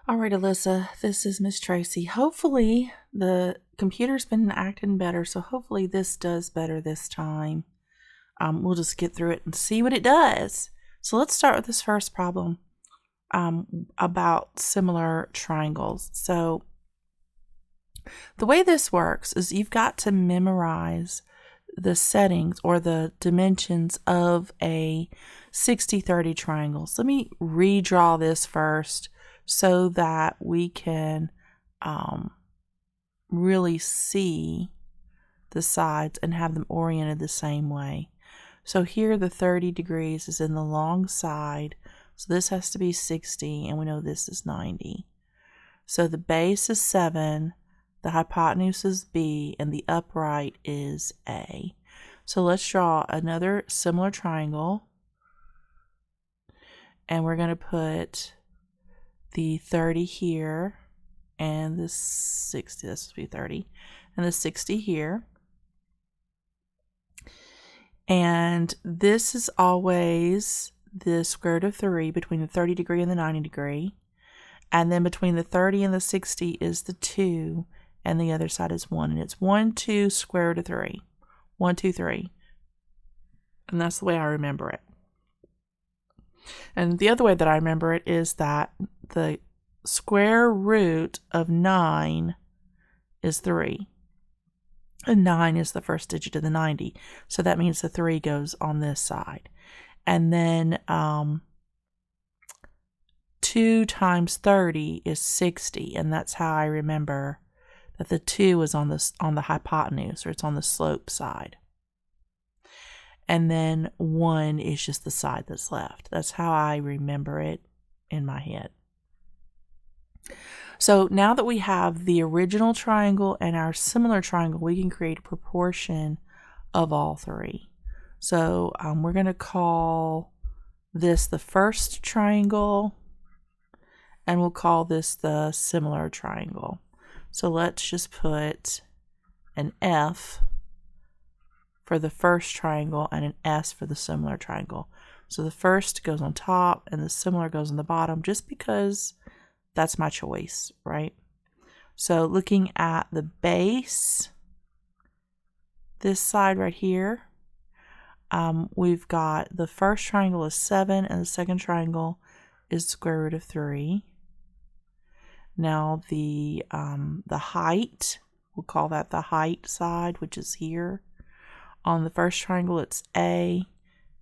All right, Alyssa, this is Miss Tracy. Hopefully the computer's been acting better, so hopefully this does better this time. We'll just get through it and see what it does. So let's start with this first problem about similar triangles. So the way this works is you've got to memorize the settings or the dimensions of a 60-30 triangle. So let me redraw this first so that we can really see the sides and have them oriented the same way. So here the 30 degrees is in the long side, so this has to be 60, and we know this is 90. So the base is 7, the hypotenuse is B, and the upright is A. So let's draw another similar triangle, and we're going to put the 30 here, and the 60, this would be 30, and the 60 here. And this is always the square root of 3 between the 30 degree and the 90 degree. And then between the 30 and the 60 is the 2, and the other side is 1. And it's 1, 2, square root of 3. 1, 2, 3. And that's the way I remember it. And the other way that I remember it is that the square root of 9 is 3. And 9 is the first digit of the 90. So that means the 3 goes on this side. And then 2 times 30 is 60. And that's how I remember that the 2 is on the hypotenuse, or it's on the slope side. And then 1 is just the side that's left. That's how I remember it in my head. So now that we have the original triangle and our similar triangle, we can create a proportion of all three. So we're going to call this the first triangle, and we'll call this the similar triangle. So let's just put an F for the first triangle and an S for the similar triangle. So the first goes on top and the similar goes on the bottom, just because that's my choice, right? So looking at the base, this side right here, we've got the first triangle is 7 and the second triangle is square root of 3. Now the height, we'll call that the height side, which is here. On the first triangle, it's A,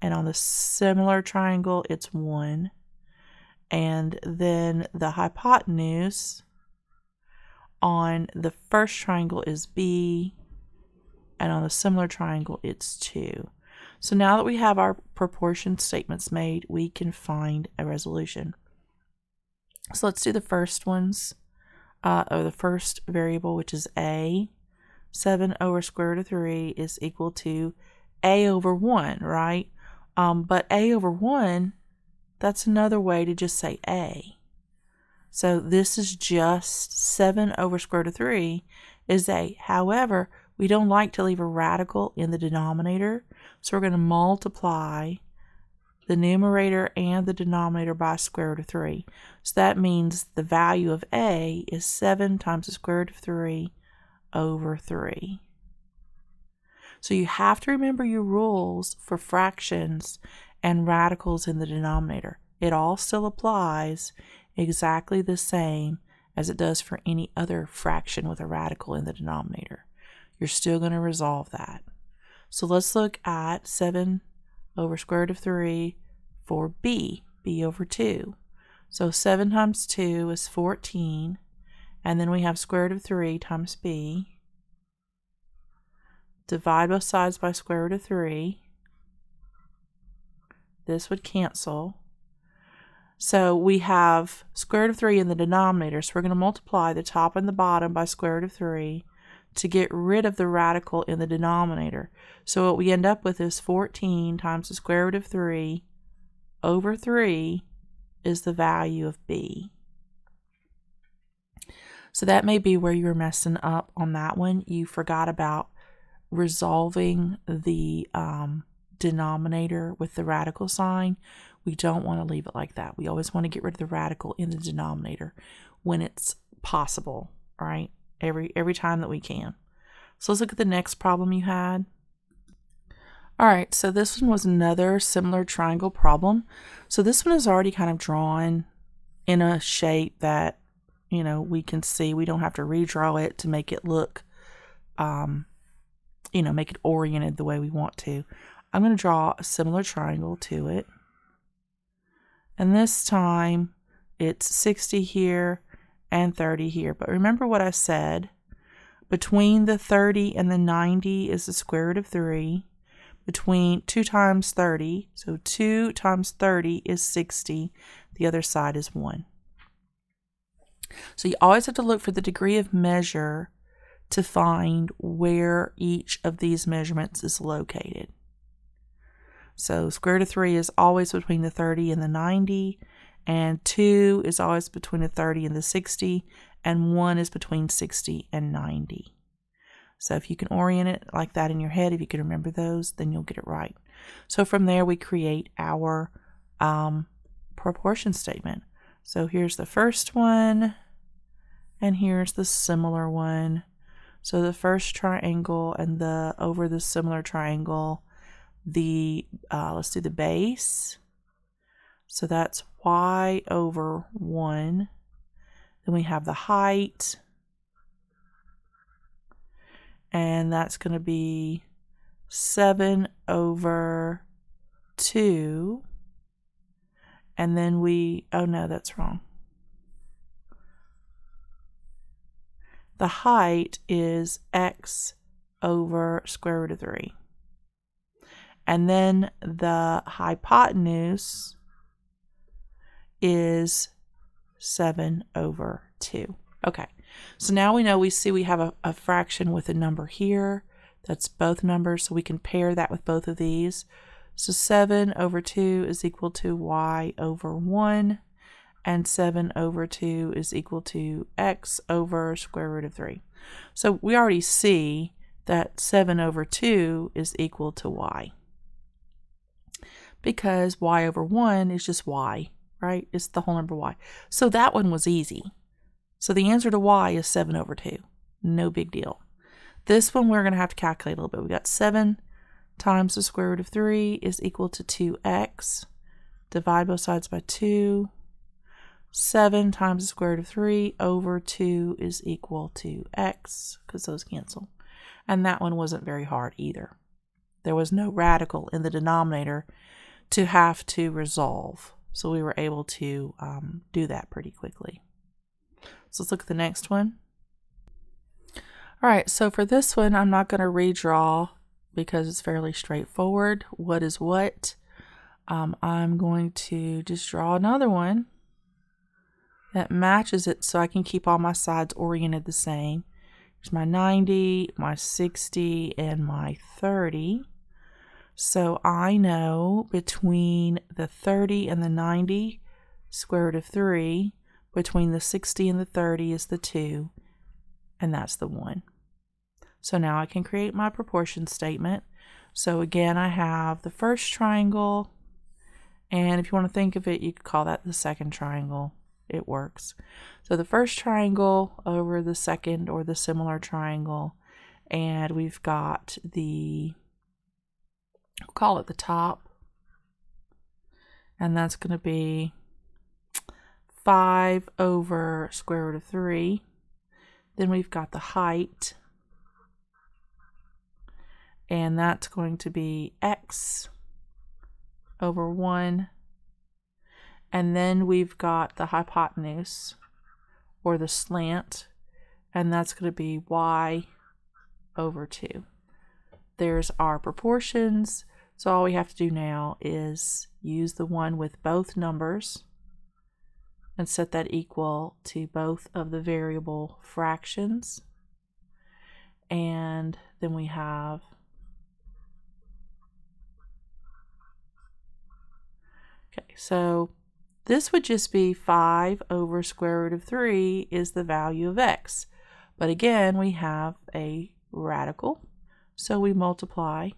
and on the similar triangle, it's 1. And then the hypotenuse on the first triangle is B, and on the similar triangle, it's 2. So now that we have our proportion statements made, we can find a resolution. So let's do the first ones, or the first variable, which is A. 7 over square root of 3 is equal to A over 1, right? But A over 1, that's another way to just say A. So this is just 7 over square root of 3 is A. However, we don't like to leave a radical in the denominator, so we're going to multiply the numerator and the denominator by square root of 3. So that means the value of A is 7 times the square root of 3 over 3. So you have to remember your rules for fractions and radicals in the denominator. It all still applies exactly the same as it does for any other fraction with a radical in the denominator. You're still going to resolve that. So let's look at 7 over square root of 3 for B, B over 2. So 7 times 2 is 14. And then we have square root of 3 times B. Divide both sides by square root of 3. This would cancel. So we have square root of 3 in the denominator, so we're going to multiply the top and the bottom by square root of 3 to get rid of the radical in the denominator. So what we end up with is 14 times the square root of 3 over 3 is the value of B. So that may be where you're messing up on that one. You forgot about resolving the denominator with the radical sign, we don't want to leave it like that. We always want to get rid of the radical in the denominator when it's possible, right? Every time that we can. So let's look at the next problem you had. All right, so this one was another similar triangle problem. So this one is already kind of drawn in a shape that, you know, we can see. We don't have to redraw it to make it look, you know, make it oriented the way we want to. I'm going to draw a similar triangle to it. And this time it's 60 here and 30 here. But remember what I said. Between the 30 and the 90 is the square root of 3. Between 2 times 30, so 2 times 30 is 60. The other side is 1. So you always have to look for the degree of measure to find where each of these measurements is located. So square root of 3 is always between the 30 and the 90, and 2 is always between the 30 and the 60, and 1 is between 60 and 90. So if you can orient it like that in your head, if you can remember those, then you'll get it right. So from there, we create our proportion statement. So here's the first one, and here's the similar one. So the first triangle and over the similar triangle, let's do the base. So that's y over 1. Then we have the height, and that's going to be 7 over 2. And then oh no, that's wrong. The height is x over square root of 3. And then the hypotenuse is 7 over 2. Okay, so now we know we have a fraction with a number here. That's both numbers, so we can pair that with both of these. So 7 over 2 is equal to y over 1, and 7 over 2 is equal to x over square root of 3. So we already see that 7 over 2 is equal to y, because y over 1 is just y, right? It's the whole number y. So that one was easy. So the answer to y is 7 over 2. No big deal. This one we're going to have to calculate a little bit. We got 7 times the square root of 3 is equal to 2x. Divide both sides by 2. 7 times the square root of 3 over 2 is equal to x, because those cancel. And that one wasn't very hard either. There was no radical in the denominator to have to resolve. So we were able to do that pretty quickly. So let's look at the next one. All right, so for this one, I'm not going to redraw because it's fairly straightforward. What is what? I'm going to just draw another one that matches it so I can keep all my sides oriented the same. Here's my 90, my 60, and my 30. So I know between the 30 and the 90, square root of 3, between the 60 and the 30 is the 2, and that's the 1. So now I can create my proportion statement. So again, I have the first triangle, and if you want to think of it, you could call that the second triangle. It works. So the first triangle over the second or the similar triangle, and we've got we'll call it the top, and that's going to be 5 over square root of 3. Then we've got the height, and that's going to be x over 1. And then we've got the hypotenuse, or the slant, and that's going to be y over 2. There's our proportions. So all we have to do now is use the one with both numbers and set that equal to both of the variable fractions. And then we have so this would just be 5 over square root of 3 is the value of x. But again, we have a radical, so we multiply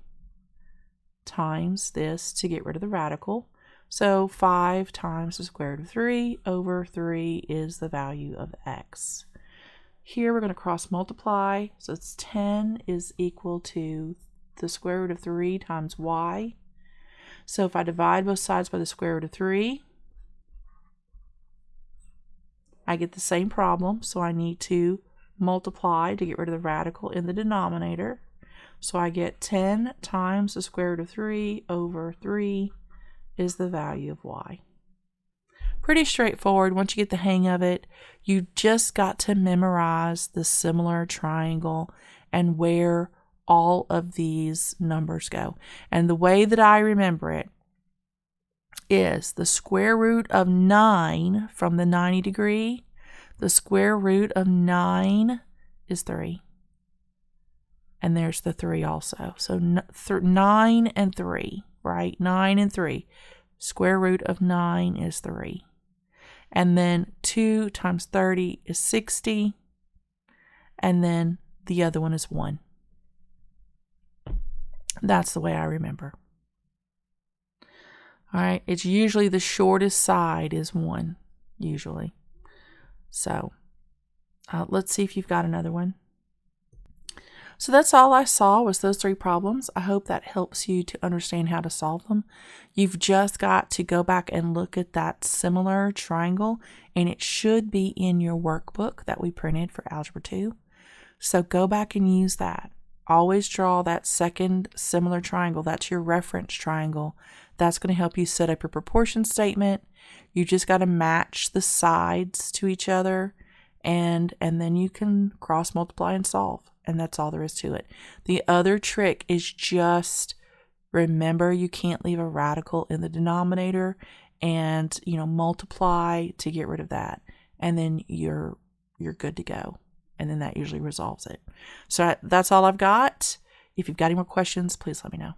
times this to get rid of the radical. So 5 times the square root of 3 over 3 is the value of x. Here we're going to cross multiply, so it's 10 is equal to the square root of 3 times y. So if I divide both sides by the square root of 3, I get the same problem, so I need to multiply to get rid of the radical in the denominator. So I get 10 times the square root of 3 over 3 is the value of y. Pretty straightforward. Once you get the hang of it, you just got to memorize the similar triangle and where all of these numbers go. And the way that I remember it is the square root of 9 from the 90 degree. The square root of 9 is 3. And there's the 3 also. So 9 and 3, right? 9 and 3. Square root of 9 is 3. And then 2 times 30 is 60. And then the other one is 1. That's the way I remember. All right, it's usually the shortest side is 1, usually. So let's see if you've got another one. So that's all I saw was those 3 problems. I hope that helps you to understand how to solve them. You've just got to go back and look at that similar triangle, and it should be in your workbook that we printed for Algebra 2. So go back and use that. Always draw that second similar triangle. That's your reference triangle. That's going to help you set up your proportion statement. You just got to match the sides to each other, and then you can cross multiply and solve. And that's all there is to it. The other trick is just remember you can't leave a radical in the denominator, and multiply to get rid of that, and then you're good to go. And then that usually resolves it. So that's all I've got. If you've got any more questions, please let me know.